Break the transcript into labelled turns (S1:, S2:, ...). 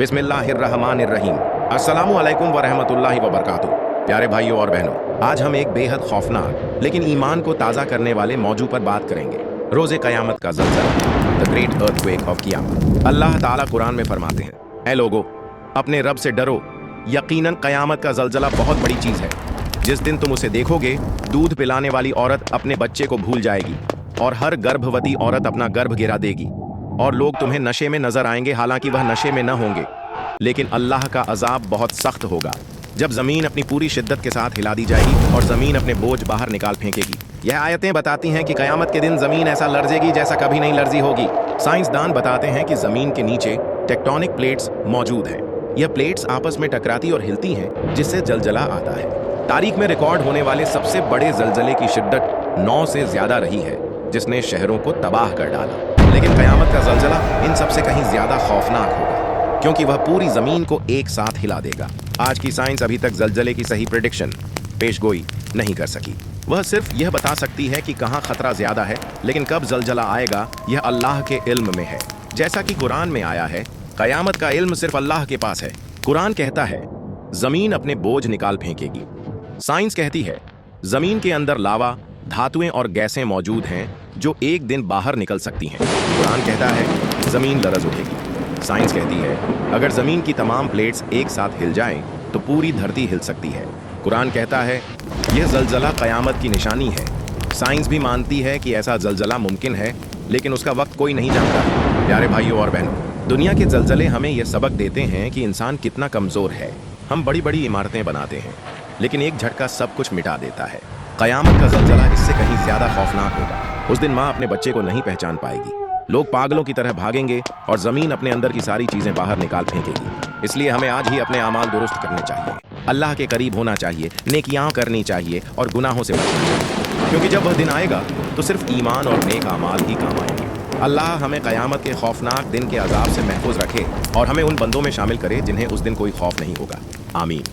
S1: बिस्मिल्लाहिर्रहमानिर्रहीम। अस्सलामु अलैकुम वरहमतुल्लाहि वबरकातुहू। प्यारे भाइयों और बहनों, आज हम एक बेहद खौफनाक लेकिन ईमान को ताज़ा करने वाले मौजू पर बात करेंगे। रोज़े क़यामत का ज़लज़ला, द ग्रेट अर्थक्वेक ऑफ क़यामत। अल्लाह ताला कुरान में फरमाते हैं, ऐ लोगो, अपने रब से डरो, यकीनन क़यामत का ज़लज़ला बहुत बड़ी चीज़ है। जिस दिन तुम उसे देखोगे, दूध पिलाने वाली औरत अपने बच्चे को भूल जाएगी और हर गर्भवती औरत अपना गर्भ गिरा देगी, और लोग तुम्हें नशे में नजर आएंगे, हालांकि वह नशे में न होंगे। लेकिन अल्लाह का अजाब बहुत सख्त होगा, जब जमीन अपनी पूरी शिद्दत के साथ हिला दी जाएगी और जमीन अपने बोझ बाहर निकाल फेंकेगी। यह आयतें बताती हैं कि कयामत के दिन जमीन ऐसा लरजेगी जैसा कभी नहीं लरजी होगी। साइंसदान बताते हैं कि जमीन के नीचे टेक्टोनिक प्लेट्स मौजूद हैं। यह प्लेट्स आपस में टकराती और हिलती हैं, जिससे जलजला आता है। तारीख में रिकॉर्ड होने वाले सबसे बड़े जलजले की शिद्दत 9 से ज्यादा रही है, जिसने शहरों को तबाह कर डाला। लेकिन कयामत का जलजला इन सबसे कहीं ज्यादा खौफनाक होगा, क्योंकि वह पूरी जमीन को एक साथ हिला देगा। आज की साइंस अभी तक जलजले की सही प्रेडिक्शन पेशगोई नहीं कर सकी। वह सिर्फ यह बता सकती है कि कहाँ खतरा ज्यादा है, लेकिन कब जलजला आएगा यह अल्लाह के इल्म में है। जैसा कि कुरान में आया है, कयामत का इल्म सिर्फ अल्लाह के पास है। कुरान कहता है, जमीन अपने बोझ निकाल फेंकेगी। साइंस कहती है, जमीन के अंदर लावा, धातुएं और गैसें मौजूद हैं जो एक दिन बाहर निकल सकती हैं। कुरान कहता है, जमीन लरज उठेगी। साइंस कहती है, अगर जमीन की तमाम प्लेट्स एक साथ हिल जाएं तो पूरी धरती हिल सकती है। कुरान कहता है, यह जलजला कयामत की निशानी है। साइंस भी मानती है कि ऐसा जलजला मुमकिन है, लेकिन उसका वक्त कोई नहीं जानता। प्यारे भाइयों और बहनों, दुनिया के जलजले हमें यह सबक देते हैं कि इंसान कितना कमजोर है। हम बड़ी बड़ी इमारतें बनाते हैं, लेकिन एक झटका सब कुछ मिटा देता है। कयामत का जलजला इससे कहीं ज्यादा खौफनाक होगा। उस दिन माँ अपने बच्चे को नहीं पहचान पाएगी, लोग पागलों की तरह भागेंगे और जमीन अपने अंदर की सारी चीजें बाहर निकाल फेंकेगी। इसलिए हमें आज ही अपने अमाल दुरुस्त करने चाहिए, अल्लाह के करीब होना चाहिए, नेकियां करनी चाहिए और गुनाहों से बचना चाहिए, क्योंकि जब वह दिन आएगा तो सिर्फ ईमान और नेक अमाल ही काम आएंगे। अल्लाह हमें कयामत के खौफनाक दिन के अजाब से महफूज रखे और हमें उन बंदों में शामिल करे जिन्हें उस दिन कोई खौफ नहीं होगा। आमीन।